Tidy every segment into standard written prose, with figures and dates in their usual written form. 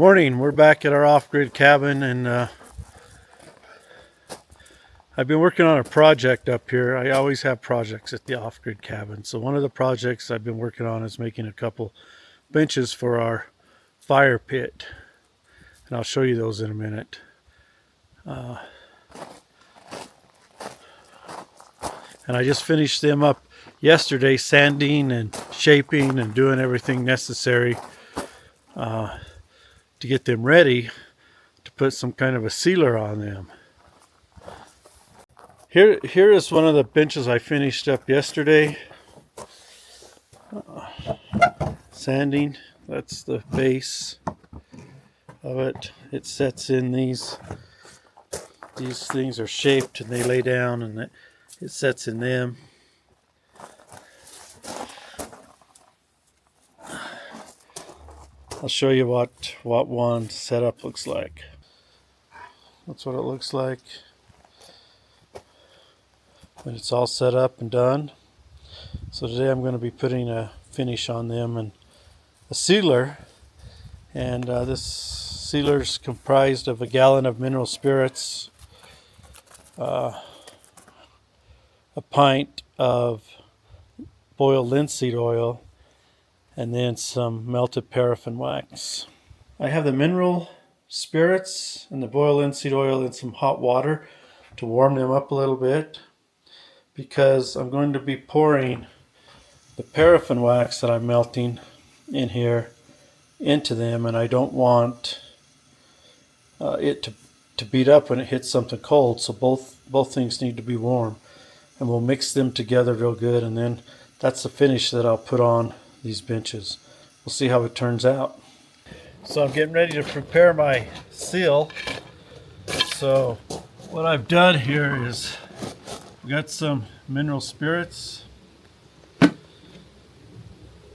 Morning, we're back at our off-grid cabin, and I've been working on a project up here. I always have projects at the off-grid cabin. So one of the projects I've been working on is making a couple benches for our fire pit. And I'll show you those in a minute. And I just finished them up yesterday, sanding and shaping and doing everything necessary to get them ready to put some kind of a sealer on them. Here is one of the benches I finished up yesterday. Sanding, that's the base of it. It sets in these things are shaped and they lay down, and it sets in them. I'll show you what one setup looks like. That's what it looks like when it's all set up and done. So today I'm going to be putting a finish on them and a sealer. And this sealer is comprised of a gallon of mineral spirits, a pint of boiled linseed oil, and then some melted paraffin wax. I have the mineral spirits and the boiled linseed oil in some hot water to warm them up a little bit, because I'm going to be pouring the paraffin wax that I'm melting in here into them, and I don't want it to beat up when it hits something cold, so both things need to be warm. And we'll mix them together real good, and then that's the finish that I'll put on these benches. We'll see how it turns out. So I'm getting ready to prepare my seal. So what I've done here is I've got some mineral spirits,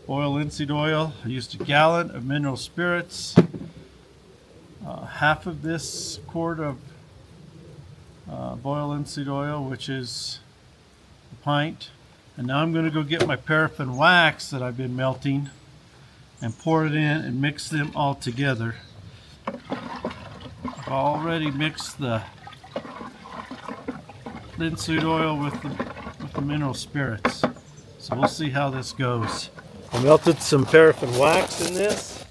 boiled linseed oil. I used a gallon of mineral spirits, half of this quart of boiled linseed oil, which is a pint. And now I'm going to go get my paraffin wax that I've been melting and pour it in and mix them all together. I've already mixed the linseed oil with the mineral spirits. So we'll see how this goes. I melted some paraffin wax in this.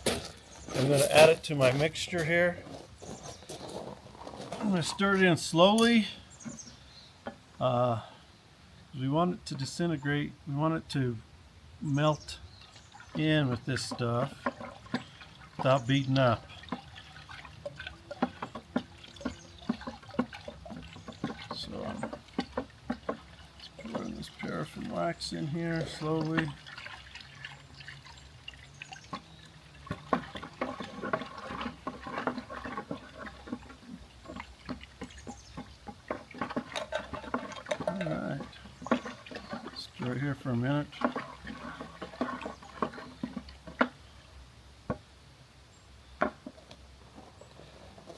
I'm going to add it to my mixture here. I'm going to stir it in slowly. We want it to disintegrate. We want it to melt in with this stuff without beating up. So let's put this paraffin wax in here slowly. Alright. Stir it here for a minute.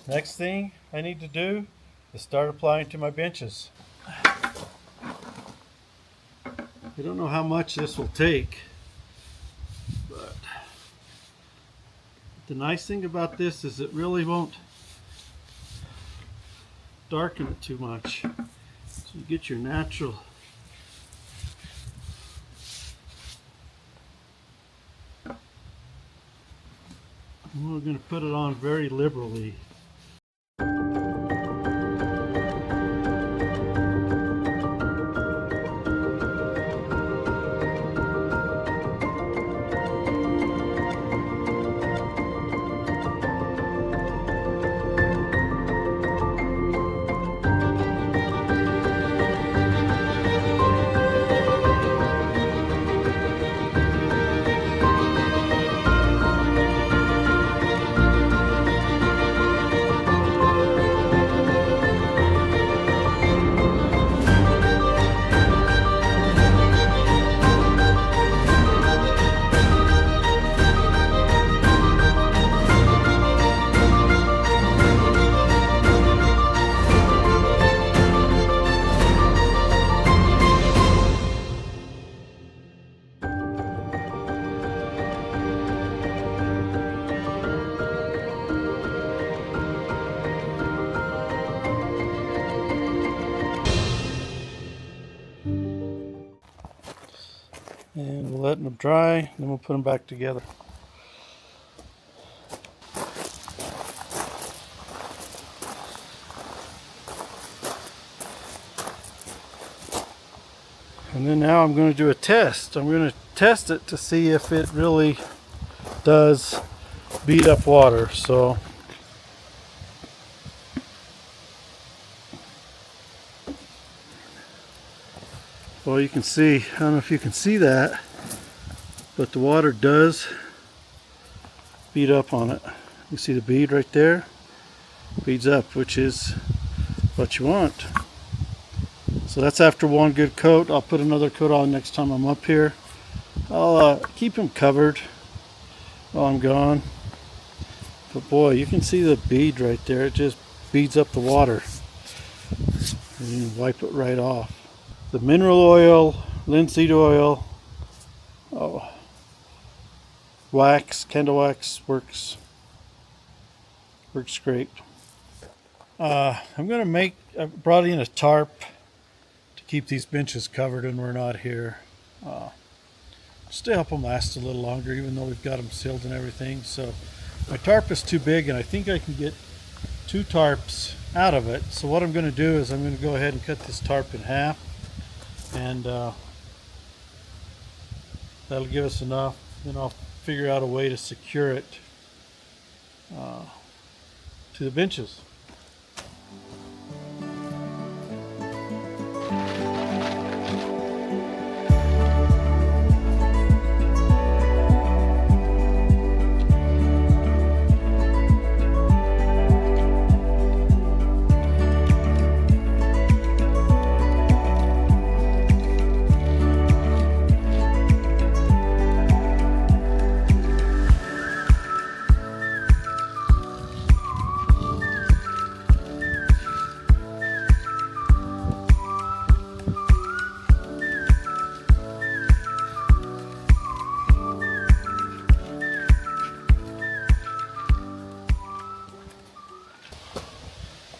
Next thing I need to do is start applying to my benches. I don't know how much this will take, but the nice thing about this is it really won't darken it too much. So you get your natural and we're going to put it on very liberally. letting them dry, then we'll put them back together. And then now I'm going to do a test. I'm going to test it to see if it really does beat up water. So well, you can see, I don't know if you can see that, but the water does bead up on it. You see the bead right there? Beads up, which is what you want. So that's after one good coat. I'll put another coat on next time I'm up here. I'll keep them covered while I'm gone. But boy, you can see the bead right there. It just beads up the water. And you can wipe it right off. The mineral oil, linseed oil, wax, candle wax works great. I'm gonna I brought in a tarp to keep these benches covered when we're not here. Just to help them last a little longer, even though we've got them sealed and everything. So my tarp is too big, and I think I can get 2 tarps out of it. So what I'm going to do is I'm going to go ahead and cut this tarp in half, and that'll give us enough. Then I'll figure out a way to secure it to the benches.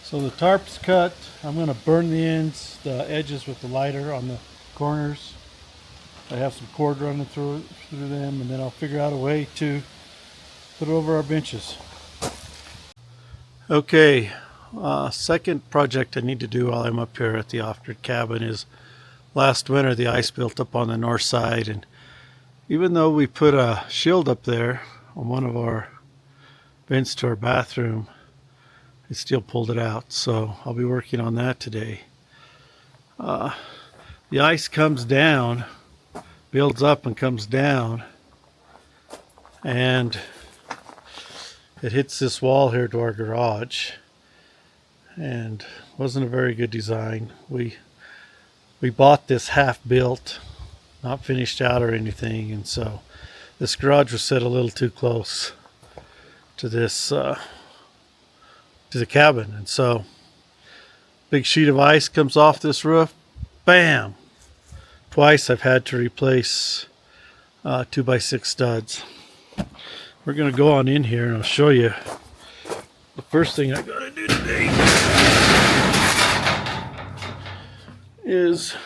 So the tarp's cut. I'm going to burn the edges with the lighter on the corners. I have some cord running through them, and then I'll figure out a way to put it over our benches. Okay, second project I need to do while I'm up here at the off-grid cabin is last winter the ice built up on the north side, and even though we put a shield up there on one of our vents to our bathroom, it still pulled it out. So I'll be working on that today. The ice comes down, builds up and comes down, and it hits this wall here to our garage, and wasn't a very good design. We bought this half built, not finished out or anything, and so this garage was set a little too close to this to the cabin, and so big sheet of ice comes off this roof. Bam! Twice I've had to replace 2x6 studs. We're gonna go on in here and I'll show you the first thing I gotta do today is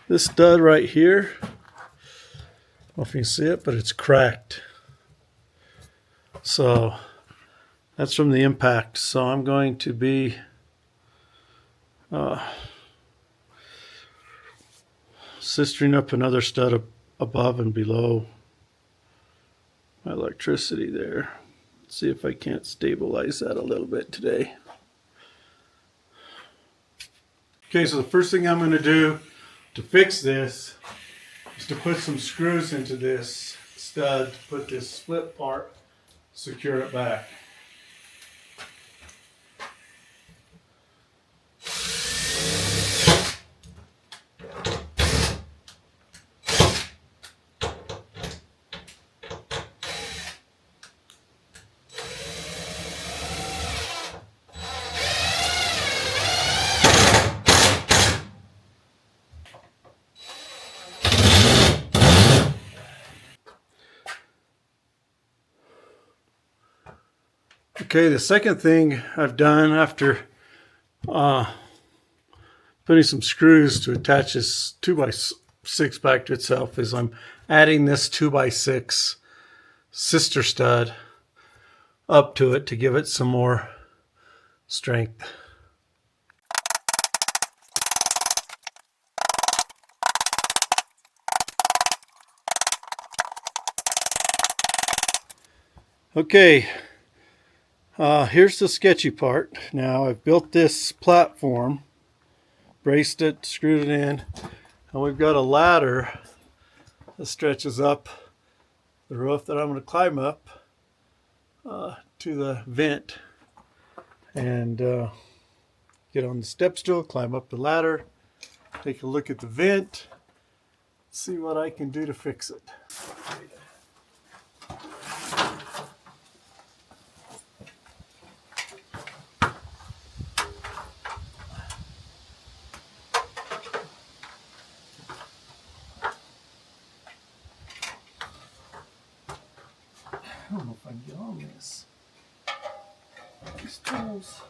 this stud right here. I don't know if you can see it, but it's cracked. So that's from the impact. So I'm going to be sistering up another stud above and below my electricity there. Let's see if I can't stabilize that a little bit today. Okay, so the first thing I'm going to do to fix this is to put some screws into this stud to put this split part, secure it back. Okay, the second thing I've done after putting some screws to attach this 2x6 six back to itself is I'm adding this 2x6 sister stud up to it to give it some more strength. Okay, here's the sketchy part. Now I've built this platform, braced it, screwed it in, and we've got a ladder that stretches up the roof that I'm going to climb up to the vent and get on the step stool, climb up the ladder, take a look at the vent, see what I can do to fix it. I don't know if I can get on this. These tools.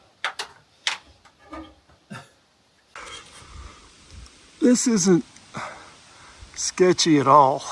This isn't sketchy at all.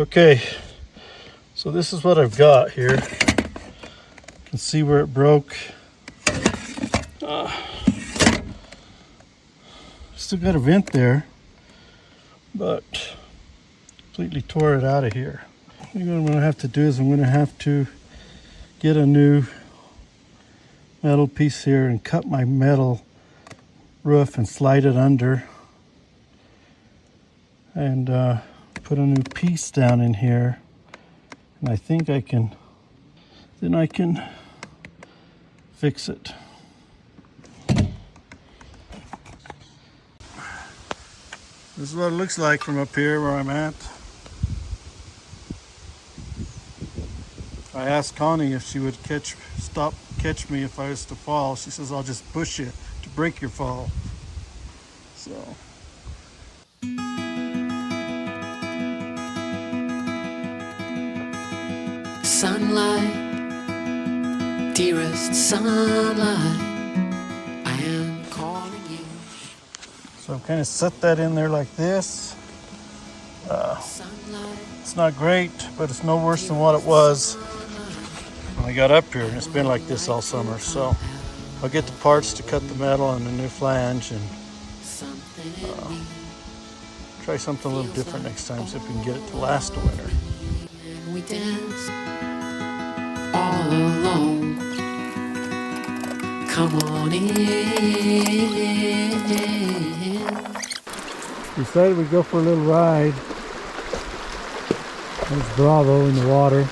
Okay, so this is what I've got here. You can see where it broke. Still got a vent there, but completely tore it out of here. I think what I'm going to have to do is I'm going to have to get a new metal piece here and cut my metal roof and slide it under and put a new piece down in here, and I think then I can fix it. This is what it looks like from up here where I'm at. I asked Connie if she would catch me if I was to fall. She says, I'll just push you to break your fall. So. Sunlight, dearest sunlight, I am calling you. So I've kind of set that in there like this. It's not great, but it's no worse than what it was when I got up here, and it's been like this all summer. So I'll get the parts to cut the metal and the new flange and try something a little different next time, see if we can get it to last the winter. We dance all alone. Come on in. Decided we'd go for a little ride. There's Bravo in the water.